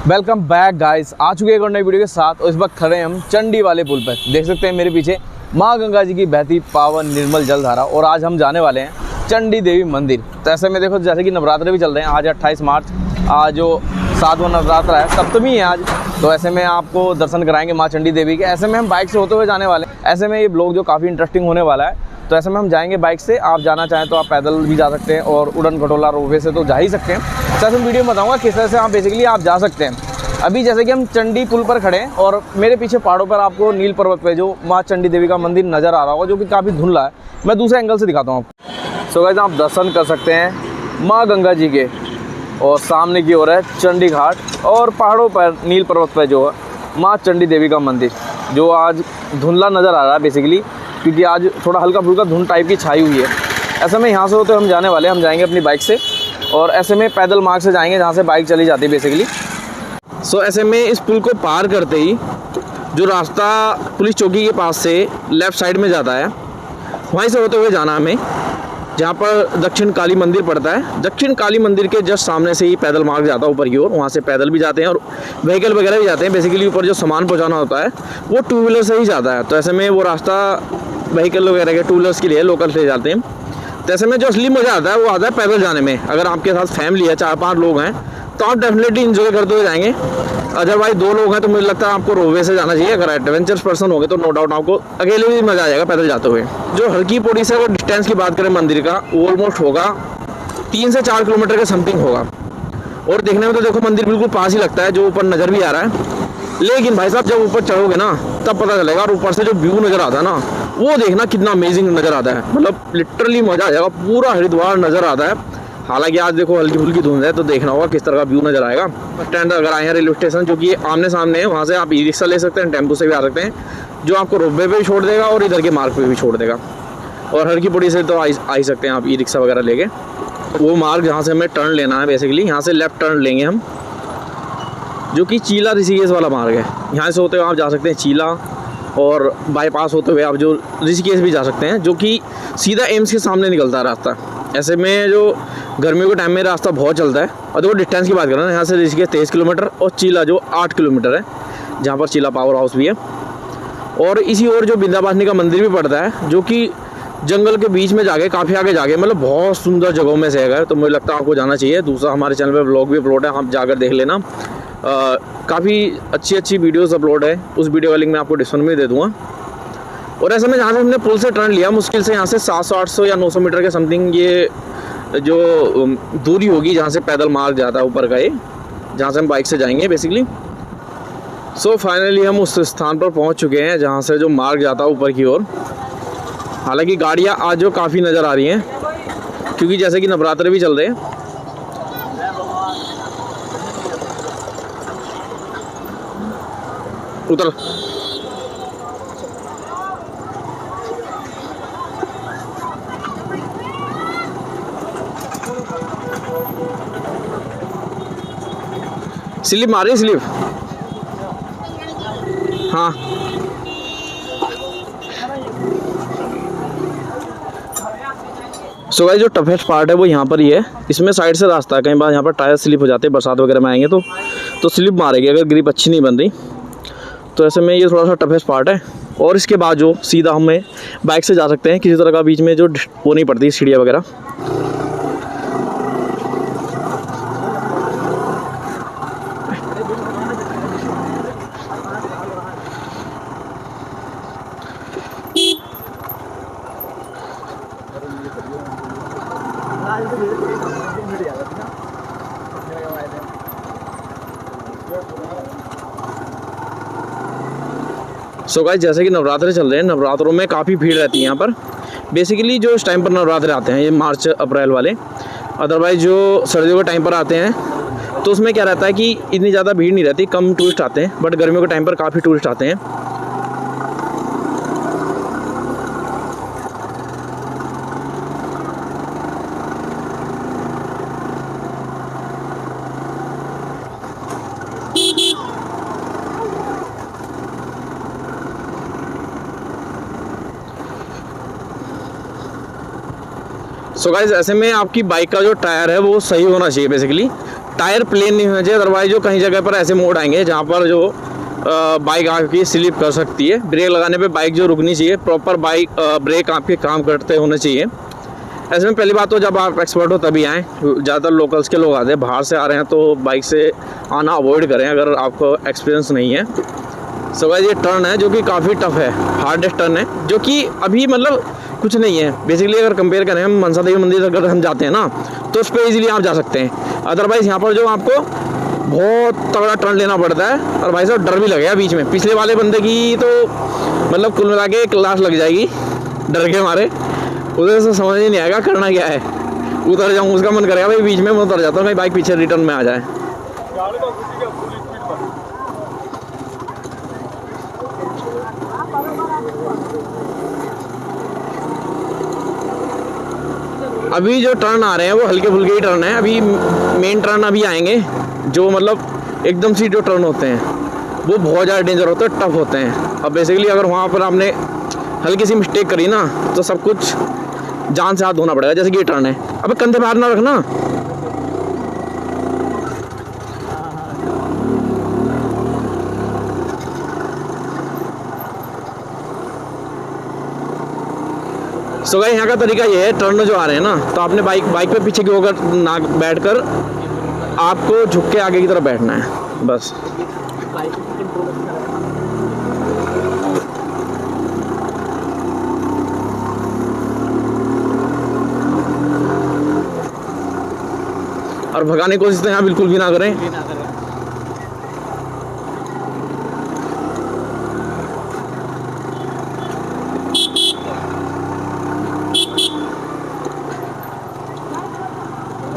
Welcome back guys. आ चुके हैं एक और नई वीडियो के साथ और इस वक्त खड़े हैं हम चंडी वाले पुल पर। देख सकते हैं मेरे पीछे माँ गंगा जी की बहती पावन निर्मल जलधारा। और आज हम जाने वाले हैं चंडी देवी मंदिर। तो ऐसे में देखो जैसे कि नवरात्र भी चल रहे हैं। आज 28 मार्च, आज जो 7वां नवरात्र है, सप्तमी है आज। तो ऐसे में आपको दर्शन कराएंगे माँ चंडी देवी के। ऐसे में हम बाइक से होते हुए जाने वाले हैं। ऐसे में ये ब्लॉग जो काफ़ी इंटरेस्टिंग होने वाला है। तो ऐसे में हम जाएंगे बाइक से। आप जाना चाहें तो आप पैदल भी जा सकते हैं और उड़न खटोला रोपवे से तो जा ही सकते हैं। तो ऐसे वीडियो में बताऊंगा किस तरह से आप बेसिकली आप जा सकते हैं। अभी जैसे कि हम चंडी पुल पर खड़े हैं और मेरे पीछे पहाड़ों पर आपको नील पर्वत पे जो माँ चंडी देवी का मंदिर नज़र आ रहा होगा, जो कि काफ़ी धुंधला है। मैं दूसरे एंगल से दिखाता हूँ आपको। सो गाइस, आप दर्शन कर सकते हैं माँ गंगा जी के। और सामने की ओर है चंडी घाट और पहाड़ों पर नील पर्वत पर जो है माँ चंडी देवी का मंदिर, जो आज धुंधला नज़र आ रहा है बेसिकली, क्योंकि आज थोड़ा हल्का फुल्का धुंध टाइप की छाई हुई है। ऐसे में यहाँ से होते हम जाने वाले, हम जाएंगे अपनी बाइक से और ऐसे में पैदल मार्ग से जाएंगे जहाँ से बाइक चली जाती है बेसिकली। सो ऐसे में इस पुल को पार करते ही जो रास्ता पुलिस चौकी के पास से लेफ़्ट साइड में जाता है, वहीं से होते हुए जाना हमें, जहाँ पर दक्षिण काली मंदिर पड़ता है। दक्षिण काली मंदिर के जस्ट सामने से ही पैदल मार्ग जाता है ऊपर की ओर। वहाँ से पैदल भी जाते हैं और व्हीकल वगैरह भी जाते हैं। बेसिकली ऊपर जो सामान पहुँचाना होता है वो टू व्हीलर से ही जाता है। तो ऐसे में वो रास्ता व्हीकल वगैरह के टू व्हीलर्स के लिए लोकल से जाते हैं। तो ऐसे में जो असली मज़ा आता है वो आता है पैदल जाने में। अगर आपके साथ फैमिली है, 4-5 लोग हैं, तो आप डेफिनेटली इन्जॉय करते हुए जाएंगे। अदरवाइज 2 लोग हैं तो मुझे लगता है आपको रोपवे से जाना चाहिए। अगर एडवेंचरस पर्सन हो गए तो नो डाउट आपको अकेले भी मज़ा आ जाएगा पैदल जाते हुए। जो हल्की पौड़ी से अगर डिस्टेंस की बात करें मंदिर का, वो ऑलमोस्ट होगा 3 से 4 किलोमीटर के समथिंग होगा। और देखने में तो देखो मंदिर बिल्कुल पास ही लगता है, जो ऊपर नज़र भी आ रहा है। लेकिन भाई साहब जब ऊपर चढ़ोगे ना तब पता चलेगा। और ऊपर से जो व्यू नज़र आता है ना, वो देखना कितना अमेजिंग नज़र आता है। मतलब लिटरली मज़ा आ जाएगा, पूरा हरिद्वार नज़र आता है। हालांकि आज देखो हल्की फुल्की धुंध है, तो देखना होगा किस तरह का व्यू नज़र आएगा। बस स्टैंड अगर आए हैं रेलवे स्टेशन, जो कि आमने सामने है, वहाँ से आप ई रिक्शा ले सकते हैं, टेम्पो से भी आ सकते हैं, जो आपको रोपवे पे भी छोड़ देगा और इधर के मार्ग पे भी छोड़ देगा। और हल्की पुड़ी से तो आ ही सकते हैं आप ई रिक्शा वगैरह लेके। वो मार्ग जहाँ से हमें टर्न लेना है बेसिकली, यहाँ से लेफ़्ट टर्न लेंगे हम, जो कि चीला ऋषिकेश वाला मार्ग है। यहाँ से होते हुए आप जा सकते हैं चीला, और बाईपास होते हुए आप जो ऋषिकेश भी जा सकते हैं, जो कि सीधा एम्स के सामने निकलता है रास्ता। ऐसे में जो गर्मियों के टाइम में रास्ता बहुत चलता है। और देखो डिस्टेंस की बात करें ना, यहाँ से ऋषिकेश 23 किलोमीटर और चीला जो 8 किलोमीटर है, जहाँ पर चीला पावर हाउस भी है। और इसी ओर जो विंध्यावासिनी का मंदिर भी पड़ता है, जो कि जंगल के बीच में जाके काफ़ी आगे जाके, मतलब बहुत सुंदर जगहों में से है। तो मुझे लगता है आपको जाना चाहिए। दूसरा हमारे चैनल पर व्लॉग भी अपलोड है, आप जाकर देख लेना। काफ़ी अच्छी वीडियोस अपलोड है, उस वीडियो का लिंक मैं आपको डिस्क्रिप्शन में दे दूँगा। और ऐसे में जहाँ से हमने पुल से टर्न लिया, मुश्किल से यहाँ से 700-800 या 900 मीटर के समथिंग ये जो दूरी होगी जहाँ से पैदल मार्ग जाता है ऊपर का, ये जहाँ से हम बाइक से जाएंगे बेसिकली। सो फाइनली हम उस स्थान पर पहुँच चुके हैं जहाँ से जो मार्ग जाता है ऊपर की ओर। हालांकि गाड़ियाँ आज जो काफ़ी नज़र आ रही हैं, क्योंकि जैसे कि नवरात्र भी चल रहे हैं। उतर स्लिप मारी, स्लिप। हाँ सो गाइस, जो टफेस्ट पार्ट है वो यहाँ पर ही है। इसमें साइड से रास्ता है, कई बार यहाँ पर टायर स्लिप हो जाते हैं, बरसात वगैरह में आएंगे तो स्लिप मारेगी अगर ग्रिप अच्छी नहीं बन रही। तो ऐसे में ये थोड़ा सा टफेस्ट पार्ट है। और इसके बाद जो सीधा हमें बाइक से जा सकते हैं, किसी तरह का बीच में जो वो नहीं पड़ती सीढ़ियाँ वगैरह। सो गाइस, जैसे कि नवरात्रे चल रहे हैं, नवरात्रों में काफ़ी भीड़ रहती है यहाँ पर। बेसिकली जो इस टाइम पर नवरात्रे आते हैं, ये मार्च अप्रैल वाले। अदरवाइज़ जो सर्दियों के टाइम पर आते हैं तो उसमें क्या रहता है कि इतनी ज़्यादा भीड़ नहीं रहती, कम टूरिस्ट आते हैं। बट गर्मियों के टाइम पर काफ़ी टूरिस्ट आते हैं। सो गाइस, ऐसे में आपकी बाइक का जो टायर है वो सही होना चाहिए बेसिकली। टायर प्लेन नहीं होना चाहिए, अदरवाइज जो कहीं जगह पर ऐसे मोड़ आएंगे जहाँ पर जो बाइक आपकी स्लिप कर सकती है। ब्रेक लगाने पे बाइक जो रुकनी चाहिए, प्रॉपर बाइक ब्रेक आपके काम करते होने चाहिए। ऐसे में पहली बात तो जब आप एक्सपर्ट हो तभी आएँ। ज़्यादातर लोकल्स के लोग आते हैं, बाहर से आ रहे हैं तो बाइक से आना अवॉइड करें अगर आपको एक्सपीरियंस नहीं है। सो गाइस ये टर्न है जो कि काफ़ी टफ है, हार्डेस्ट टर्न है, जो कि अभी मतलब कुछ नहीं है बेसिकली। अगर कंपेयर करें हम मनसा देवी मंदिर अगर हम जाते हैं ना तो उस पर ईजिली आप जा सकते हैं। अदरवाइज़ यहाँ पर जो आपको बहुत तगड़ा टर्न लेना पड़ता है, और भाई साहब डर भी लगेगा बीच में। पिछले वाले बंदे की तो मतलब कुल मिला के क्लास लग जाएगी डर के मारे, उधर से समझ ही नहीं आएगा करना क्या है। उतर जाऊँ उसका मन करेगा भाई बीच में मैं उतर जाता हूँ, बाइक पीछे रिटर्न में आ जाए। अभी जो टर्न आ रहे हैं वो हल्के फुल्के ही टर्न है। अभी मेन टर्न अभी आएंगे जो मतलब एकदम से जो टर्न होते हैं वो बहुत ज़्यादा डेंजर होते हैं, टफ होते हैं। अब बेसिकली अगर वहाँ पर आपने हल्की सी मिस्टेक करी ना तो सब कुछ जान से हाथ धोना पड़ेगा। जैसे कि ये टर्न है, अब कंधे बाहर ना रखना। सो गाइस यहाँ का तरीका ये है, टर्न जो आ रहे हैं ना तो आपने बाइक पे पीछे की होकर ना बैठकर आपको झुक के आगे की तरफ बैठना है बस। और भगाने की कोशिश तो यहाँ बिल्कुल भी ना करें।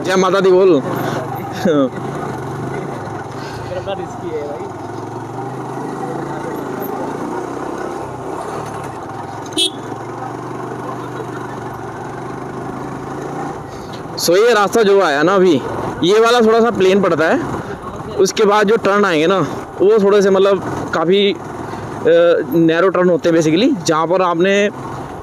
जय माता दी बोल। सो ये रास्ता जो आया ना अभी ये वाला थोड़ा सा प्लेन पड़ता है, उसके बाद जो टर्न आएंगे ना वो थोड़े से मतलब काफ़ी नैरो टर्न होते हैं बेसिकली, जहाँ पर आपने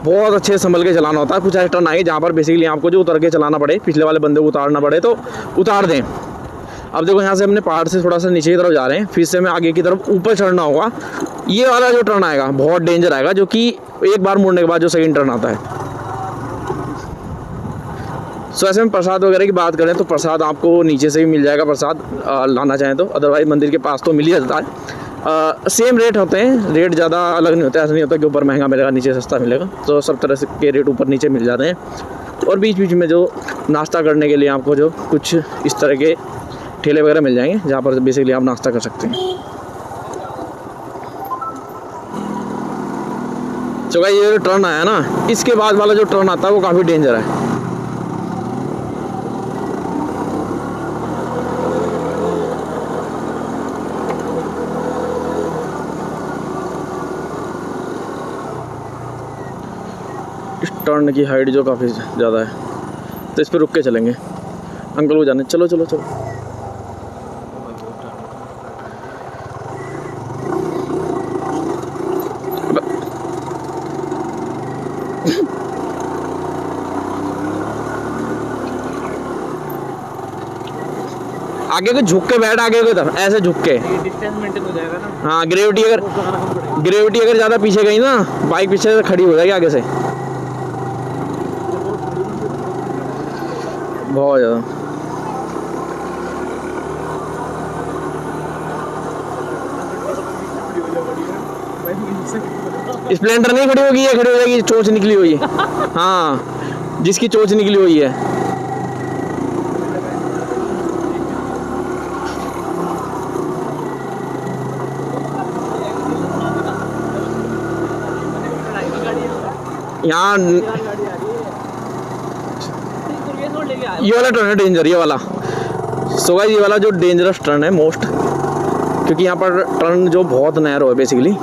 बहुत अच्छे से संभल के चलाना होता है। कुछ ऐसे टर्न आएंगे जहाँ पर बेसिकली आपको जो उतर के चलाना पड़े, पिछले वाले बंदे को उतारना पड़े तो उतार दें। अब देखो यहाँ से हमने पहाड़ से थोड़ा सा नीचे की तरफ जा रहे हैं, फिर से हमें आगे की तरफ ऊपर चढ़ना होगा। ये वाला जो टर्न आएगा बहुत डेंजर आएगा, जो कि एक बार मुड़ने के बाद जो सेकंड टर्न आता है। सो ऐसे में प्रसाद वगैरह की बात करें तो प्रसाद आपको नीचे से भी मिल जाएगा, प्रसाद लाना चाहें तो। अदरवाइज मंदिर के पास तो मिल ही जाता है। सेम रेट होते हैं, रेट ज़्यादा अलग नहीं होता है। ऐसा नहीं होता कि ऊपर महंगा मिलेगा नीचे सस्ता मिलेगा, तो सब तरह से के रेट ऊपर नीचे मिल जाते हैं। और बीच बीच में जो नाश्ता करने के लिए आपको जो कुछ इस तरह के ठेले वगैरह मिल जाएंगे जहाँ पर बेसिकली आप नाश्ता कर सकते हैं। तो भाई ये जो टर्न आया ना इसके बाद वाला जो टर्न आता है वो काफ़ी डेंजर है। इस टर्न की हाइट जो काफ़ी ज़्यादा है तो इस पर रुक के चलेंगे। अंकल को जाने, चलो चलो चलो। आगे को झुक के बैठ, आगे को तरफ ऐसे झुक के डिस्टेंस मेंटेन हो जाएगा ना। हाँ ग्रेविटी अगर ज़्यादा पीछे गई ना बाइक पीछे से खड़ी हो जाएगी आगे से बहुत ज़्यादा। स्प्लेंडर नहीं खड़ी होगी, ये खड़ी हो जाएगी, चोंच निकली हुई है। हाँ जिसकी चोंच निकली हुई है। यहाँ ये वाला टर्न है डेंजर, ये वाला। सो गाइस ये वाला जो डेंजरस टर्न है मोस्ट, क्योंकि यहाँ पर टर्न जो बहुत नैरो है बेसिकली।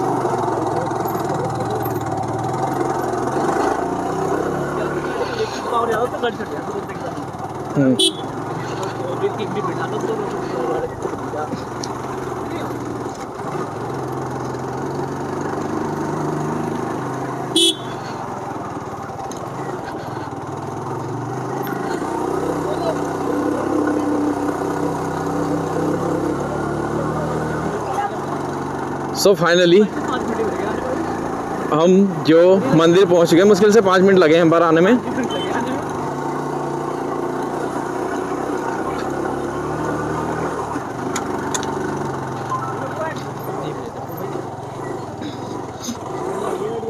सो फाइनली हम जो मंदिर पहुंच गए, मुश्किल से 5 मिनट लगे हैं बाहर आने में।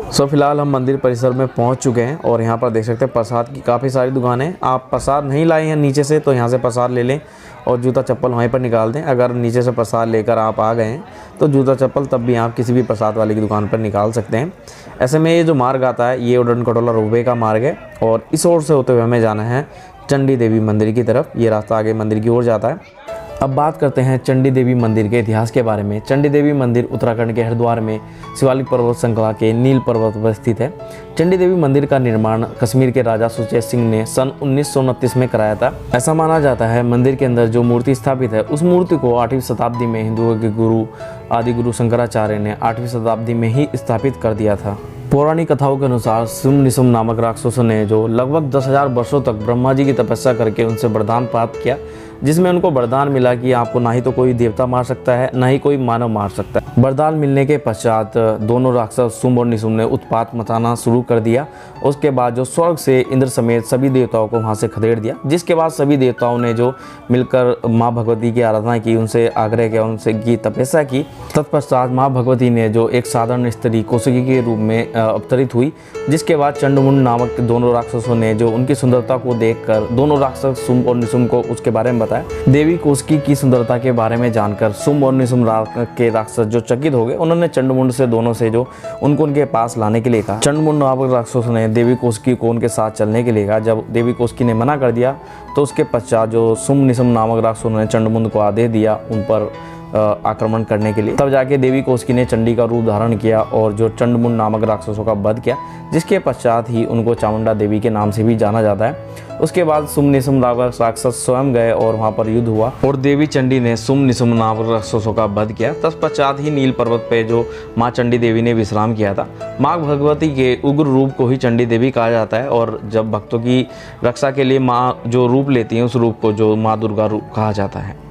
सो फिलहाल हम मंदिर परिसर में पहुंच चुके हैं और यहाँ पर देख सकते हैं प्रसाद की काफ़ी सारी दुकानें हैं। आप प्रसाद नहीं लाए हैं नीचे से तो यहाँ से प्रसाद ले लें और जूता चप्पल वहीं पर निकाल दें। अगर नीचे से प्रसाद लेकर आप आ गए हैं तो जूता चप्पल तब भी आप किसी भी प्रसाद वाले की दुकान पर निकाल सकते हैं। ऐसे में ये जो मार्ग आता है ये उड़न खटोला रोपवे का मार्ग है और इस ओर से होते हुए हमें जाना है चंडी देवी मंदिर की तरफ। ये रास्ता आगे मंदिर की ओर जाता है। अब बात करते हैं चंडी देवी मंदिर के इतिहास के बारे में। चंडी देवी मंदिर उत्तराखंड के हरिद्वार में शिवालिक पर्वत श्रृंखला के नील पर्वत पर स्थित है। चंडी देवी मंदिर का निर्माण कश्मीर के राजा सुचेत सिंह ने सन 1929 में कराया था। ऐसा माना जाता है मंदिर के अंदर जो मूर्ति स्थापित है उस मूर्ति को 8वीं शताब्दी में हिंदुओं के गुरु आदि गुरु शंकराचार्य ने 8वीं शताब्दी में ही स्थापित कर दिया था। पौराणिक कथाओं के अनुसार सुम निसुम नामक राक्षसों ने जो लगभग 10,000 वर्षों तक ब्रह्मा जी की तपस्या करके उनसे वरदान प्राप्त किया, जिसमें उनको वरदान मिला कि आपको ना ही तो कोई देवता मार सकता है ना ही कोई मानव मार सकता है। वरदान मिलने के पश्चात दोनों राक्षस सुम और निसुम ने उत्पात मचाना शुरू कर दिया। उसके बाद जो स्वर्ग से इंद्र समेत सभी देवताओं को वहाँ से खदेड़ दिया, जिसके बाद सभी देवताओं ने जो मिलकर माँ भगवती की आराधना की, उनसे आग्रह किया, उनसे की तपस्या की। तत्पश्चात माँ भगवती ने जो एक साधारण स्त्री कौशिकी के रूप में अवतरित हुई, जिसके बाद चंडमुंड नामक दोनों राक्षसों ने जो उनकी सुंदरता को देखकर दोनों राक्षस सुम और निसुम को उसके बारे में बताया। देवी कौशिकी की सुंदरता के बारे में जानकर सुम और निसुम के राक्षस जो चकित हो गए, उन्होंने चंडमुंड से दोनों से जो उनके पास लाने के लिए कहा। चंडमुंड नामक राक्षसों ने देवी कौशिकी को उनके साथ चलने के लिए कहा। जब देवी कौशिकी ने मना कर दिया तो उसके पश्चात जो सुम निसुम नामक राक्षसों ने चंडमुंड को आदेश दिया उन पर आक्रमण करने के लिए। तब जाके देवी कौशिकी ने चंडी का रूप धारण किया और जो चंडमुंड नामक राक्षसों का वध किया, जिसके पश्चात ही उनको चामुंडा देवी के नाम से भी जाना जाता है। उसके बाद सुम निसुम राक्षस स्वयं गए और वहाँ पर युद्ध हुआ और देवी चंडी ने सुम निसुम नामक राक्षसों का वध किया। तत्पश्चात ही नील पर्वत पे जो माँ चंडी देवी ने विश्राम किया था। माँ भगवती के उग्र रूप को ही चंडी देवी कहा जाता है और जब भक्तों की रक्षा के लिए माँ जो रूप लेती है उस रूप को जो माँ दुर्गा रूप कहा जाता है।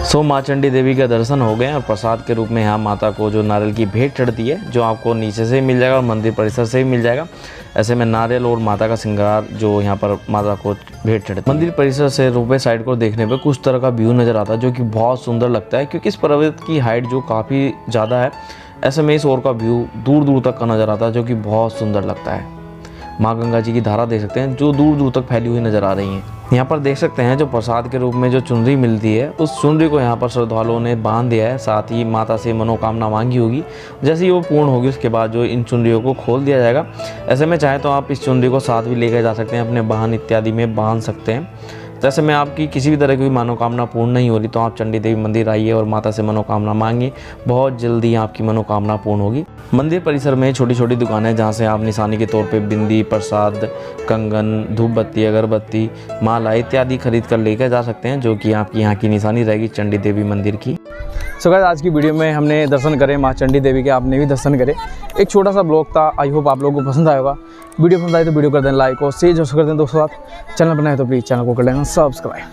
सो माँ चंडी देवी का दर्शन हो गए और प्रसाद के रूप में यहाँ माता को जो नारियल की भेंट चढ़ती है, जो आपको नीचे से मिल जाएगा और मंदिर परिसर से भी मिल जाएगा। ऐसे में नारियल और माता का श्रृंगार जो यहाँ पर माता को भेंट चढ़ती है। मंदिर परिसर से रोपवे साइड को देखने पे कुछ तरह का व्यू नज़र आता है जो कि बहुत सुंदर लगता है, क्योंकि इस पर्वत की हाइट जो काफ़ी ज़्यादा है। ऐसे में इस ओर का व्यू दूर दूर तक का नज़र आता है जो कि बहुत सुंदर लगता है। माँ गंगा जी की धारा देख सकते हैं जो दूर दूर तक फैली हुई नज़र आ रही हैं। यहाँ पर देख सकते हैं जो प्रसाद के रूप में जो चुनरी मिलती है, उस चुनरी को यहाँ पर श्रद्धालुओं ने बांध दिया है। साथ ही माता से मनोकामना मांगी होगी, जैसे ही वो पूर्ण होगी उसके बाद जो इन चुनरियों को खोल दिया जाएगा। ऐसे में चाहे तो आप इस चुनरी को साथ भी लेकर जा सकते हैं, अपने वाहन इत्यादि में बांध सकते हैं। जैसे में आपकी किसी भी तरह की मनोकामना पूर्ण नहीं हो रही तो आप चंडी देवी मंदिर आइए और माता से मनोकामना मांगिए, बहुत जल्दी आपकी मनोकामना पूर्ण होगी। मंदिर परिसर में छोटी छोटी दुकानें जहां से आप निशानी के तौर पे बिंदी, प्रसाद, कंगन, धूप बत्ती, अगरबत्ती, माला इत्यादि खरीद कर लेकर जा सकते हैं, जो कि आपकी यहाँ की निशानी रहेगी चंडी देवी मंदिर की। सो गाइस, आज की वीडियो में हमने दर्शन करे माँ चंडी देवी के, आपने भी दर्शन करे। एक छोटा सा ब्लॉग था, आई होप आप लोगों को पसंद आया होगा। वीडियो पसंद आए तो वीडियो कर दें लाइक और शेयर जो कर दें दोस्तों साथ। चैनल बनाए तो प्लीज़ चैनल को कर लेना सब्सक्राइब।